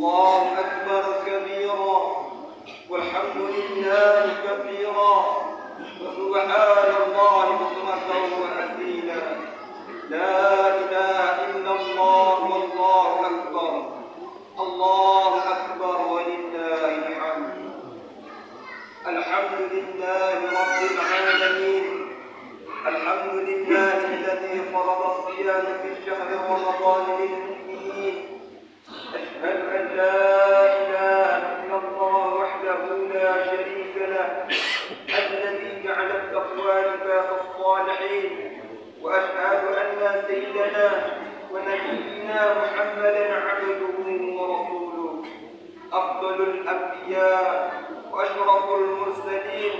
الله أكبر كبيرا والحمد لله كثيرا وسبحان الله بكرة وأصيلا لا إله إلا الله والله أكبر الله أكبر ولله الحمد الحمد لله رب العالمين الحمد لله الذي فرض الصيام في الشهر رمضان للمؤمنين أشهد أن لا إله إلا الله وحده لا شريك له الذي جعل التقوى لباس الصالحين وأشهد أن سيدنا ونبينا محمدا عبده ورسوله أفضل الأنبياء وأشرف المرسلين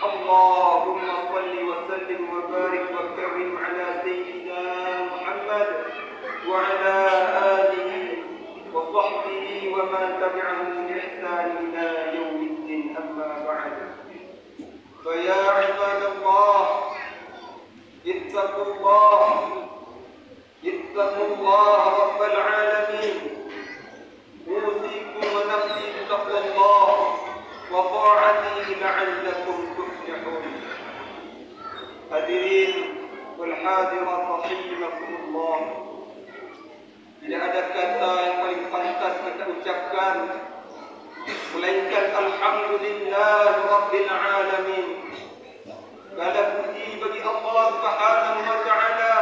اللهم صل وسلم وبارك وكرم على سيدنا محمد وعلى آله وصحبه ومن تبعهم بإحسان إلى يوم الدين أما بعد فيا عباد الله اتقوا الله رب العالمين أوصيكم ونفسي بتقوى الله وطاعته لعلكم تفلحون. Hadirin wal hadirat rahimakumullah. Tidak ada kata yang paling pantas kita ucapkan melainkan alhamdulillah rabbil alamin. Segala puji bagi Allah Subhanahu wa taala.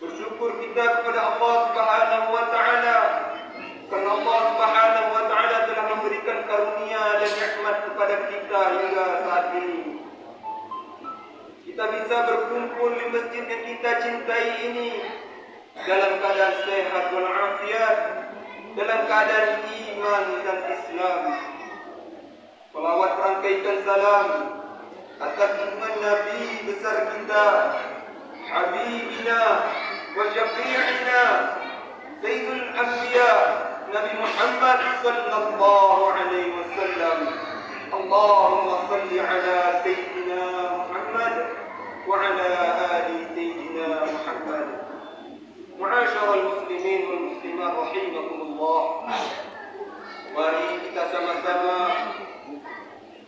Bersyukur kita kepada Allah Subhanahu wa taala karena Allah Subhanahu wa taala telah memberikan karunia dan nikmat kepada kita hingga saat ini. Kita bisa berkumpul di masjid yang kita cintai ini dalam keadaan sehat walafiat, dalam keadaan iman dan Islam. Salawat rangkaikan salam atas junjungan Nabi besar kita, Habibina wa Syafi'ina Sayyidul Anbiya Nabi Muhammad sallallahu alaihi wasallam. Allahumma salli ala Sayyidina Muhammad wa ala ali Sayyidina Muhammad. Ma'asyiral muslimin wal muslimat rahimakumullah. Mari kita sama-sama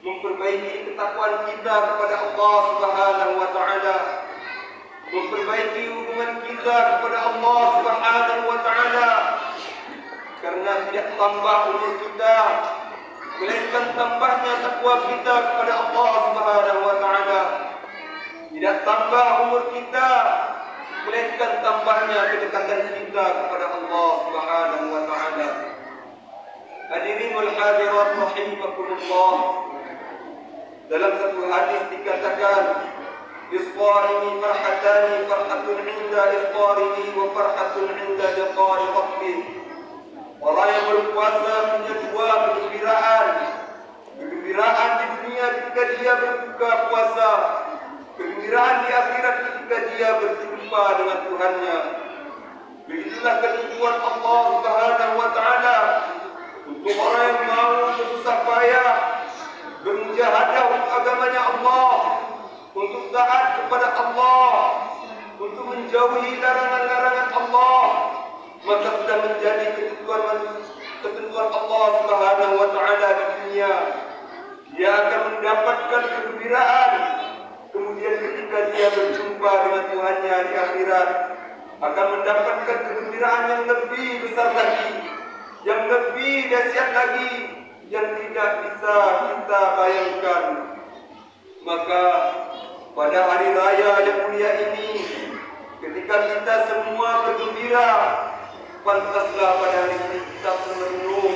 memperbaiki ketakwaan kita kepada Allah Subhanahu wa taala. Memperbaiki hubungan kita kepada Allah Subhanahu wa taala. Karena tidak tambah umur kita, melainkan tambahnya takwa kita kepada Allah Subhanahu wa taala. Tidak tambah umur kita, melainkan tambahnya kedekatan kita kepada Allah Subhanahu wa taala. Hadirin wal hadirat rahimakumullah. Dalam satu hadis dikatakan, "Lis-shaimi farhatani, farhatun 'inda iftarihi wa farhatun 'inda liqa'i rabbih." Orang yang berpuasa punya dua kegembiraan. Kegembiraan di dunia ketika dia berbuka puasa, kegembiraan di akhirat ketika dia berjumpa dengan Tuhannya. Begitulah ketentuan Allah Subhanahu wa taala untuk orang yang mau bersusah payah bermujahadah untuk agamanya Allah, untuk taat kepada Allah, untuk menjauhi larangan-larangan Allah, maka sudah menjadi ketentuan Allah Subhanahu wa taala di dunia. Dia akan mendapatkan kegembiraan. Kemudian ketika dia berjumpa dengan Tuhannya di akhirat, akan mendapatkan kegembiraan yang lebih besar lagi, yang lebih dahsyat lagi, yang tidak bisa kita bayangkan. Maka pada hari raya yang mulia ini, ketika kita semua bergembira, pantaslah pada hari ini kita merenung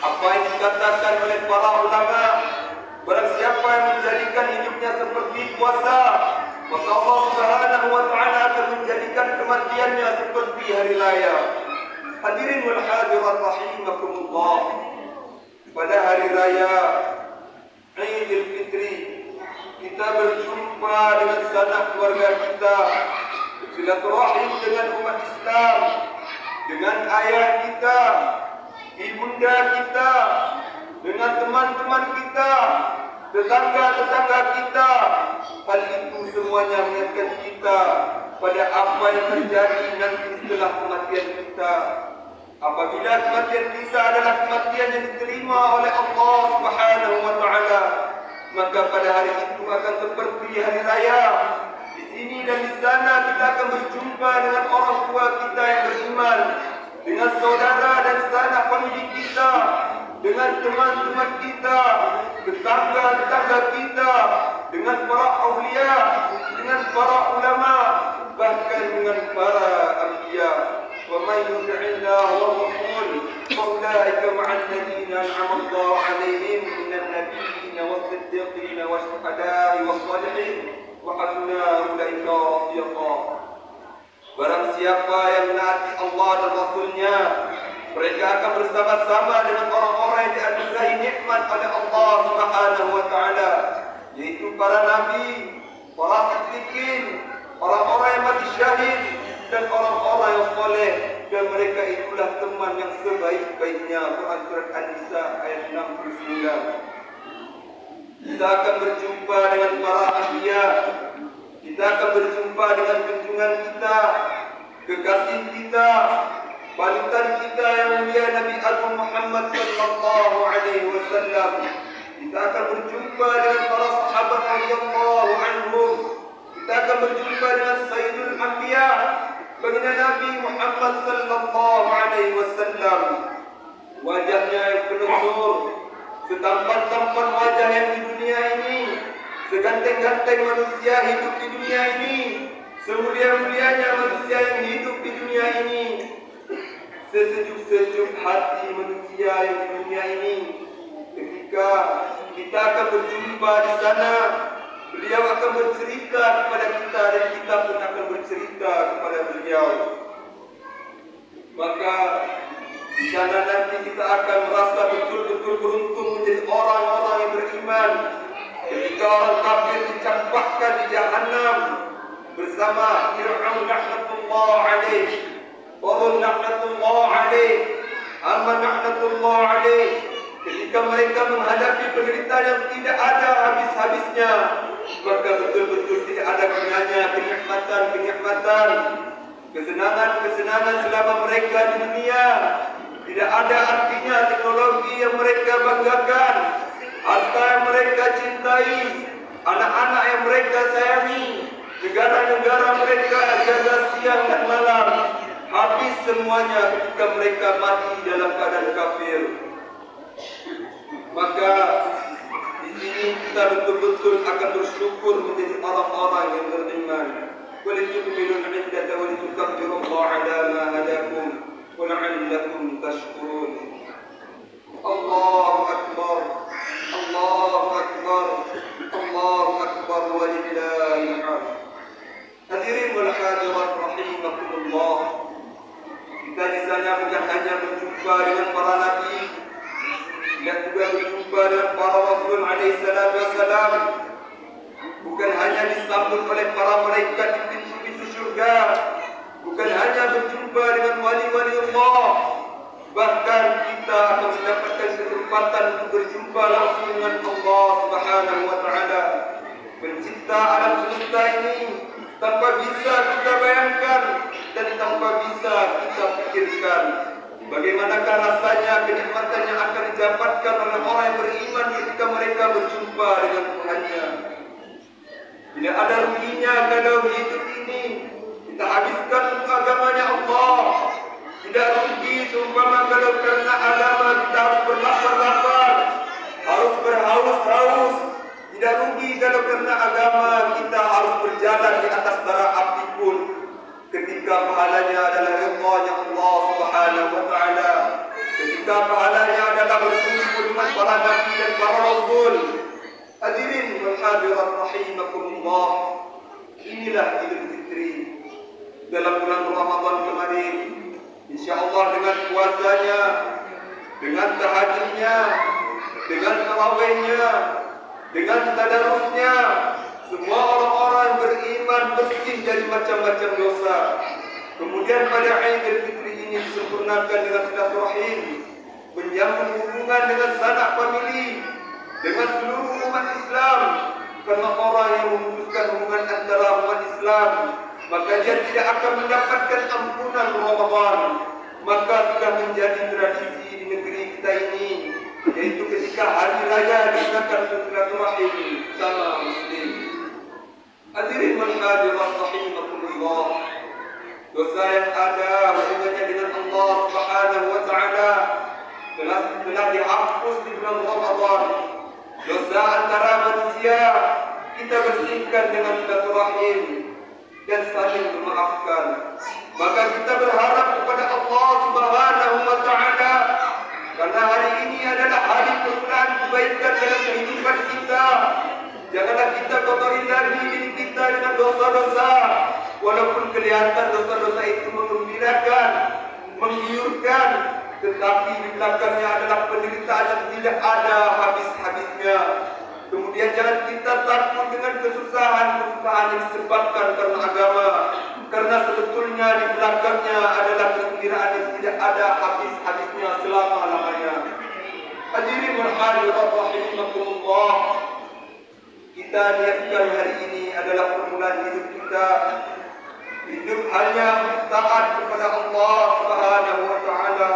apa yang dikatakan oleh para ulama. Barang siapa yang menjadikan hidupnya seperti puasa, maka Allah Subhanahu wa taala akan menjadikan kematiannya seperti hari raya. Hadirin wal hadirat rahimakumullah. Pada hari raya Idul Fitri, kita berjumpa dengan sanak keluarga kita, silaturahim dengan umat Islam, dengan ayah kita, ibunda kita, dengan teman-teman kita, tetangga-tetangga kita. Hal itu semuanya mengingatkan kita pada apa yang terjadi nanti setelah kematian kita. Apabila kematian kita adalah kematian yang diterima oleh Allah Subhanahu wa taala, maka pada hari itu akan seperti hari raya. Di sini dan di sana kita akan berjumpa dengan orang tua kita yang beriman, dengan saudara dan sanak famili kita, dengan teman-teman kita, tetangga-tetangga kita, dengan para awliya, dengan para ulama, bahkan dengan para anbiya. Wa may yuti'illah wa rasul fa ulaika ma'al ladzina an'ama Allahu 'alaihim minan nabiyyin was-siddiqin wasyuhada'i was-shalihin wa hasuna ulaika rafiqa. Barang siapa yang menaati Allah dan Rasulnya, mereka akan bersama-sama dengan orang-orang yang dianugerahi nikmat oleh Allah Subhanahu wa taala, yaitu para nabi, para siddiqin, orang-orang yang mati syahid, dan orang-orang yang soleh, dan mereka itulah teman yang sebaik-baiknya. Quran surat An-Nisa ayat 69. Kita akan berjumpa dengan para anbiya, kita akan berjumpa dengan junjungan kita, kekasih kita, panutan kita yang mulia Nabi Agung Muhammad sallallahu alaihi wasallam. Kita akan berjumpa dengan para sahabat radhiyallahu anhum. Kita akan berjumpa dengan Sayyidul Anbiya, baginda Nabi Muhammad sallallahu alaihi wasallam. Wajahnya yang penuh nur, setampan-tampan wajah yang di dunia ini, seganteng-ganteng manusia hidup di dunia ini, semulia-mulianya manusia yang hidup di dunia ini, sesejuk-sejuk hati manusia yang di dunia ini. Ketika kita akan berjumpa di sana, beliau akan bercerita kepada kita dan kita pun akan bercerita kepada beliau. Maka di sana nanti kita akan merasa betul-betul beruntung menjadi orang-orang yang beriman. Ketika orang kafir dicampakkan di Jahannam bersama Fir'aun laknatullah alaih, Qarun laknatullah alaih, Haman laknatullah alaih. Ketika mereka menghadapi penderitaan yang tidak ada habis-habisnya, maka betul-betul tidak ada gunanya kenikmatan-kenikmatan, kesenangan-kesenangan selama mereka di dunia. Tidak ada artinya teknologi yang mereka banggakan, harta yang mereka cintai, anak-anak yang mereka sayangi, negara-negara mereka jaga siang dan malam, habis semuanya ketika mereka mati dalam keadaan kafir. Maka di sini kita betul-betul akan bersyukur menjadi orang-orang yang beriman. Walitu'minul 'iddata walitukabbirullaha 'ala ma hadakum wa la'allakum tashkurun. Allahu akbar, Allahu akbar, Allahu akbar walillahil hamd. Hadirin wal hadirat rahimakumullah. Kita di sana bukan hanya berjumpa dengan para nabi, dan juga berjumpa dengan para Rasul alaihi salatu wassalam. Bukan hanya disambut oleh para malaikat di pintu-pintu syurga, bukan hanya berjumpa dengan wali-wali Allah, bahkan kita akan mendapatkan kesempatan untuk berjumpa langsung dengan Allah Subhanahu wa taala, pencipta alam semesta ini, tanpa bisa kita bayangkan dan tanpa bisa kita pikirkan. Bagaimanakah rasanya kenikmatan yang akan didapatkan oleh orang yang beriman ketika mereka berjumpa dengan Tuhannya. Tidak ada ruginya kalau hidup ini kita habiskan untuk agamanya Allah. Tidak rugi seumpama kalau karena agama kita harus berlapar-lapar, harus berhaus-haus. Tidak rugi kalau karena agama kita harus berjalan di atas bara api pun, ketika pahalanya adalah ridha Allah Subhanahu wa taala, ketika pahalanya adalah berkumpul dengan para nabi dan para rasul. Hadirin wal hadirat rahimakumullah. Inilah Idul Fitri dalam bulan Ramadan kemarin. Insyaallah dengan puasanya, dengan tahajudnya, dengan tarawihnya, dengan tadarusnya, semua orang-orang beriman bersih dari macam-macam dosa. Kemudian pada Idul Fitri ini disempurnakan dengan silaturahim, menyambung hubungan dengan sanak famili, dengan seluruh umat Islam. Karena orang yang memutuskan hubungan antara umat Islam, maka dia tidak akan mendapatkan ampunan Ramadan. maka sudah menjadi tradisi di negeri kita ini, yaitu ketika hari raya kita akan bersilaturahim sama muslim. Hadirin hadirat rahimakumullah, dosa yang ada hubungannya dengan Allah Subhanahu wa taala telah dihapus di bulan Ramadan. Dosa antara manusia kita bersihkan dengan silaturahim dan saling memaafkan. Maka kita berharap kepada Allah Subhanahu wa taala, karena hari ini adalah hari permulaan kebaikan dalam kehidupan kita. Janganlah kita kotori lagi diri kita dengan dosa-dosa, walaupun kelihatan dosa-dosa itu menggembirakan, menggiurkan, tetapi di belakangnya adalah penderitaan yang tidak ada habis-habisnya. Kemudian jangan kita takut dengan kesusahan-kesusahan yang disebabkan karena agama, karena sebetulnya di belakangnya adalah kegembiraan yang tidak ada habis-habisnya selama-lamanya. Hadirin hadirat rahimakumullah, kita niatkan hari ini adalah permulaan hidup kita. Hidup hanya taat kepada Allah Subhanahu wa taala.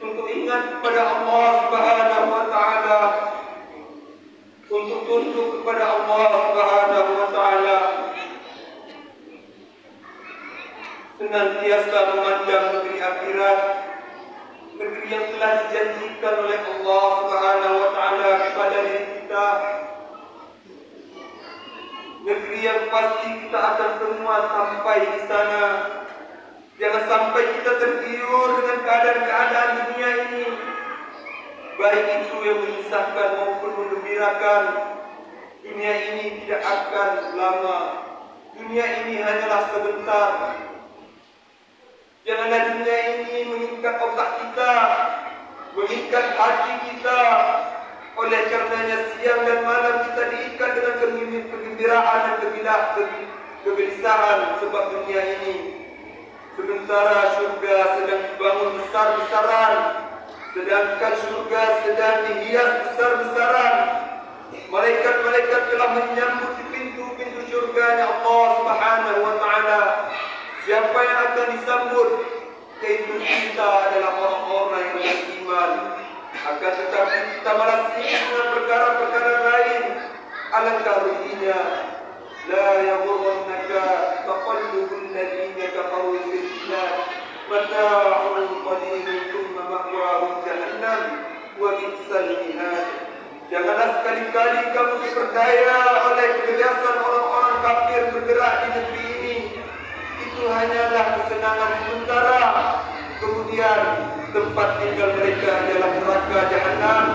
Untuk ingat kepada Allah Subhanahu wa taala, untuk tunduk kepada Allah Subhanahu wa taala, senantiasa memandang negeri akhirat, negeri yang telah dijanjikan oleh Allah Subhanahu wa taala kepada diri kita, negeri yang pasti kita akan semua sampai di sana. Jangan sampai kita tergiur dengan keadaan-keadaan dunia ini, baik itu yang menyusahkan maupun menggembirakan. Dunia ini tidak akan lama. Dunia ini hanyalah sebentar. Janganlah dunia ini mengikat otak kita, mengikat hati kita. Oleh karenanya siang dan malam kita diikat dengan kegembiraan dan kegelisahan sebab dunia ini. Sementara syurga sedang dibangun besar-besaran, sedangkan syurga sedang dihias besar-besaran. Malaikat-malaikat telah menyambut di pintu-pintu syurganya Allah Subhanahu wa taala. Siapa yang akan disambut? Yaitu kita adalah orang-orang yang beriman. Akan tetapi kita malah sibuk dengan perkara-perkara lain. Alangkah ruginya. La yaghurrannaka taqallubul ladzina kafaru fil bilad, mata'un qalilun thumma ma'wahum jahannam wa bi'sal mihad. Janganlah sekali-kali kamu diperdaya oleh kebiasaan orang-orang kafir bergerak di negeri ini. Itu hanyalah kesenangan sementara. Kemudian tempat tinggal mereka adalah neraka jahanam,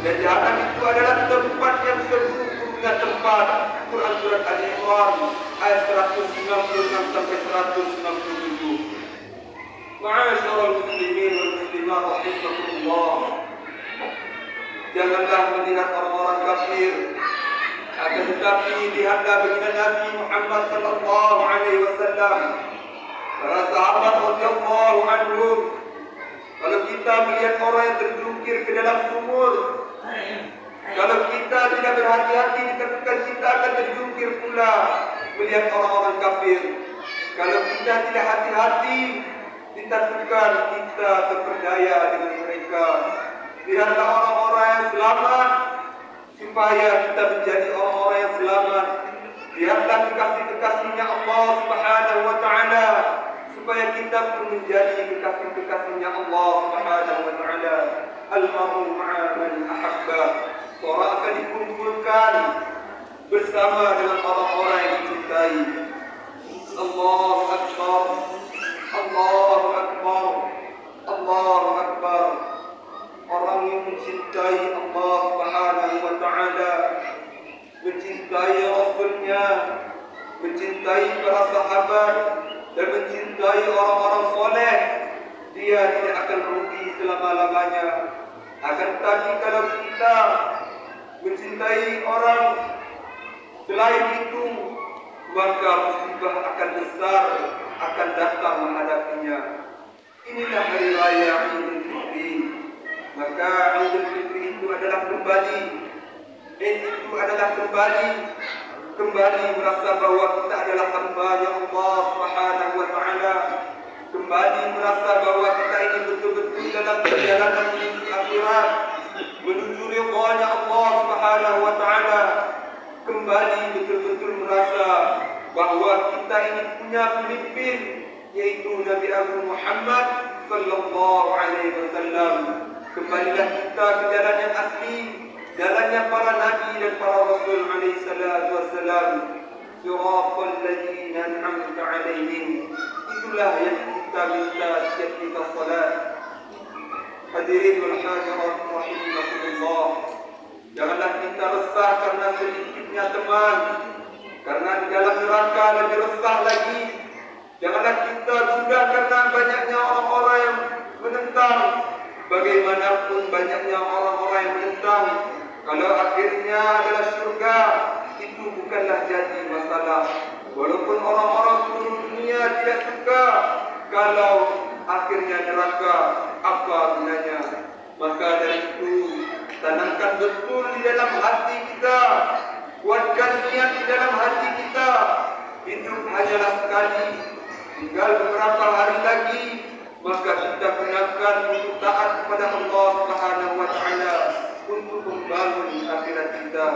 dan jahanam itu adalah tempat yang seburuk-buruknya tempat. Quran surat Al-Imran ayat 196 sampai 197. Ma'asyiral muslimin wal muslimat rahimakumullah, janganlah melihat orang-orang kafir, akan tetapi lihatlah baginda Nabi Muhammad sallallahu alaihi wasallam, para sahabat radhiyallahu anhum. Kalau kita melihat orang yang terjungkir ke dalam sumur, kalau kita tidak berhati-hati, dikatakan kita akan terjungkir pula melihat orang-orang kafir. Kalau kita tidak hati-hati, ditakutkan kita terperdaya dengan mereka. Lihatlah orang-orang yang selamat, supaya kita menjadi orang-orang yang selamat. Lihatlah kekasih-kekasihnya Allah Subhanahu wa taala, supaya kita pun menjadi kekasih-kekasihnya Allah Subhanahu wa taala. Al-mar'u ma'a man ahabba. Seorang akan dikumpulkan bersama dengan orang-orang yang dicintai. Allahu Akbar, Allahu Akbar, Allahu Akbar. Orang yang mencintai Allah Subhanahu wa taala, mencintai Rasulnya, mencintai para sahabat, dan mencintai orang-orang soleh, dia tidak akan rugi selama-lamanya. Akan tetapi kalau kita mencintai orang selain itu, maka musibah akan besar akan datang menghadapinya. Inilah hari raya Idul Fitri. Maka Idul Fitri itu adalah kembali, kembali merasa bahwa kita adalah hamba-Nya Allah Subhanahu wa taala. kembali merasa bahwa kita ini betul-betul dalam perjalanan menuju akhirat, menuju ridha-Nya Allah Subhanahu wa taala. Kembali betul-betul merasa bahwa kita ini punya pemimpin, yaitu Nabi Agung Muhammad sallallahu alaihi wasallam. Kembalilah kita ke jalan yang asli, jalannya para nabi dan para rasul alaihi salatu wassalam. Siratal ladzina an'amta alaihim. Itulah yang kita minta setiap kita salat. Hadirin wal hadirat rahimakumullah. Janganlah kita resah karena sedikitnya teman, karena di dalam neraka lebih resah lagi. Janganlah kita gundah karena banyaknya orang-orang yang menentang. Bagaimanapun banyaknya orang-orang yang menentang, kalau akhirnya adalah syurga, itu bukanlah jadi masalah. Walaupun orang-orang seluruh dunia tidak suka, kalau akhirnya neraka, apa gunanya? Maka dari itu, tanamkan betul di dalam hati kita, kuatkan niat di dalam hati kita. Hidup hanyalah sekali, tinggal beberapa hari lagi, maka kita gunakan untuk taat kepada Allah Subhanahu wa taala, untuk membangun akhirat kita.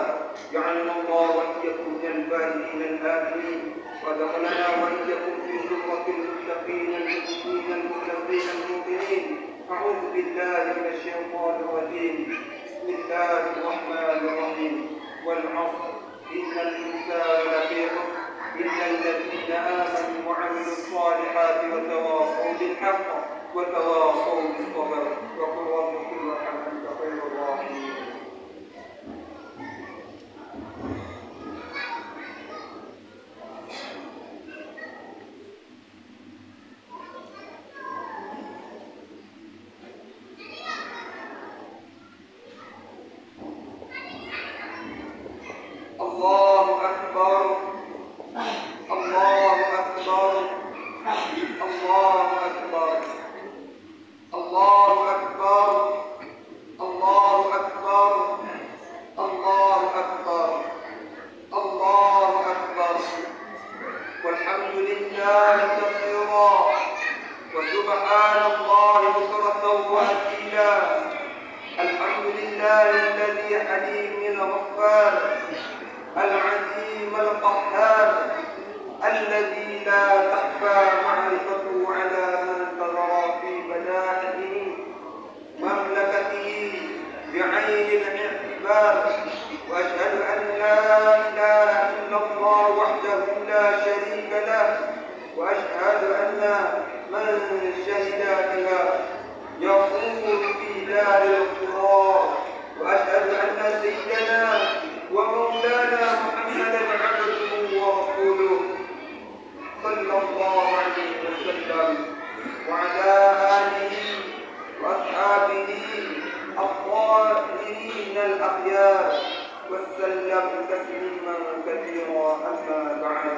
Ja'alna Allah wa iyyakum minal faizin al-amin, wa dakhalna wa iyyakum fi zumratil muttaqin al-muttaqin al-mukhlasin al-mu'minin. A'udzu billahi minasy syaithanir rajim. Bismillahir rahmanir rahim. Wal 'ashr innal insana lafi khusr إلا الذين آمنوا وعملوا الصالحات وتواصوا بالحق وتواصوا بالصبر وقل ربكم ارحم أنت خير الراحمين. الله أكبر. الله أكبر. الله أكبر. الله أكبر. الله أكبر. الله أكبر. الله أكبر. والحمد لله كثيرا وسبحان الله بكرة وأصيلا. الحمد لله الذي حليم الغفار العزيم القهار الذي لا تخفى معرفته على من ترى في بدائعه مملكته بعين الاعتبار. واشهد ان لا اله الا الله وحده لا شريك له، واشهد ان من شهد بها يقول في دار القرار. واشهد ان سيدنا ومولانا محمدا عبده ورسوله صلى الله عليه وسلم وعلى آله وأصحابه الطاهرين الأخيار وسلم تسليما كثيرا. أما بعد،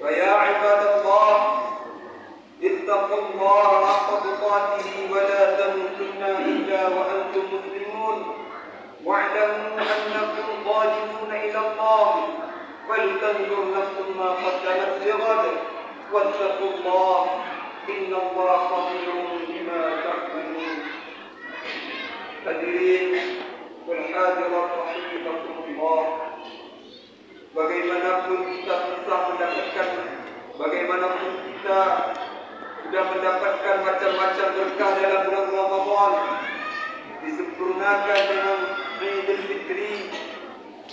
فيا عباد الله، اتقوا الله حق تقاته ولا تموتن إلا وأنتم مسلمون، واعلموا أنكم ظالمون إلى الله، فلتنظر نفس ما قدمت لغد، واتقوا الله إن الله خبير بما تعملون. Hadirin wal hadirat rahimakumullah, bagaimanapun kita susah mendapatkan, bagaimanapun kita sudah mendapatkan macam-macam berkah dalam bulan Ramadan, disempurnakan dengan Idul Fitri,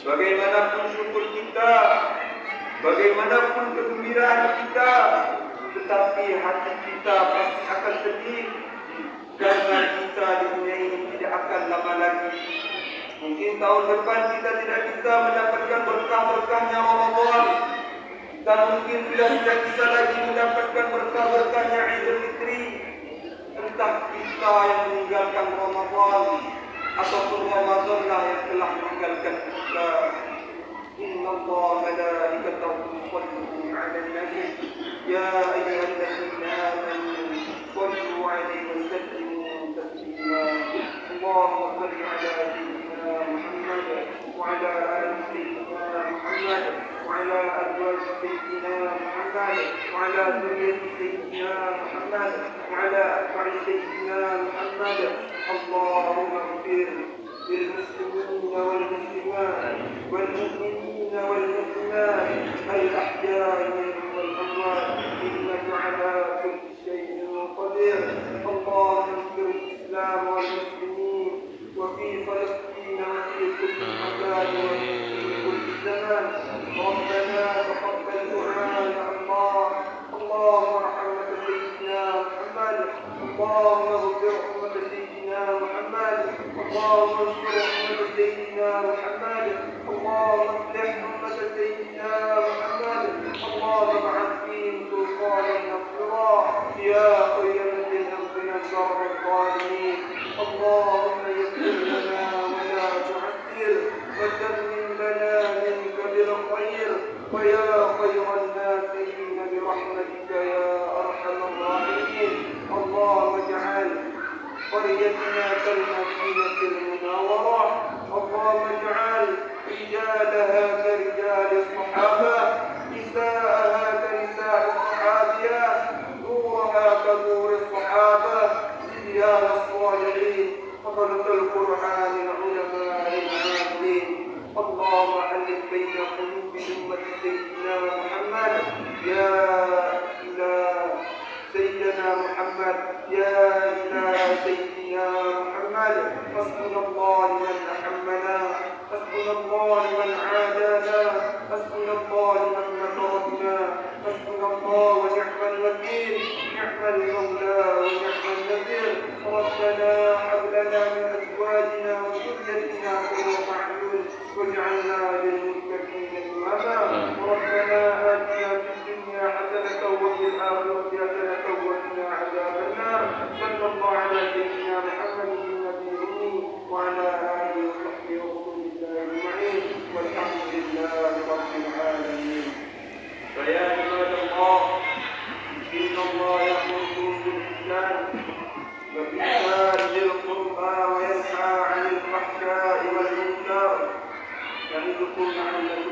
bagaimanapun syukur kita, bagaimanapun kegembiraan kita, tetapi hati kita pasti akan sedih karena kita di dunia ini tidak akan lama lagi. Mungkin tahun depan kita tidak bisa mendapatkan berkah-berkahnya Ramadan, dan mungkin sudah tidak bisa lagi mendapatkan berkah-berkahnya Idul Fitri. Entah kita yang meninggalkan Ramadan ataupun Ramadanlah yang telah meninggalkan kita. Inna Allah malaikatahu yusalluna 'alan nabi ya ayyuhalladzina amanu sallu 'alaihi wa sallimu taslima. Allahumma salli 'ala sayyidina Muhammad wa 'ala ali sayyidina Muhammad وعلى أزواج سيدنا محمد وعلى ذرية سيدنا محمد وعلى أتباع سيدنا محمد. اللهم اغفر للمسلمين والمسلمات والمؤمنين والمؤمنات الأحياء منهم والأموات إنك على كل شيء قدير. اللهم انصر الإسلام والمسلمين وفي فلسطين وفي كل مكان وفي كل زمان. ربنا تقبل دعاء يا الله. اللهم ارحم سيدنا محمد. اللهم اغفر أمة سيدنا محمد. اللهم انصر أمة سيدنا محمد. اللهم اصلح أمة سيدنا محمد. اللهم ابعث فيهم سلطانا نصيرا يا خير من اغفنا شر الظالمين. اللهم يسر لنا ولا تعسر وتمم لنا منك بالخير ويا خير الناصرين برحمتك يا أرحم الراحمين. اللهم اجعل قريتنا كالمدينة المنورة. اللهم اجعل رجالها كرجال الصحابة، نساءها كنساء الصحابيات، نورها كنور الصحابة، صبيان الصالحين، حفظة القرآن العلماء العاملين. اللهم ألف بين قلوب أمة سيدنا محمد يا إله سيدنا محمد يا إله سيدنا محمد. حسبنا الله لمن أحمنا، حسبنا الله لمن عادانا، حسبنا الله لمن نصرنا، حسبنا الله ونعم الوكيل، نعم المولى ونعم النصير. ربنا هب لنا من أزواجنا وذريتنا قرة أعين واجعلنا للمتقين إماما. ربنا آتنا في الدنيا حسنة وفي الآخرة حسنة وقنا عذاب النار. صلى الله على سيدنا محمد النبي الأمي وعلى آله وصحبه ورسول الله أجمعين والحمد لله رب العالمين. فيا عباد الله، إن الله يأمركم بالإحسان وإيتاء ذي القربى وينهى عن الفحشاء والمنكر يعظكم لعلكم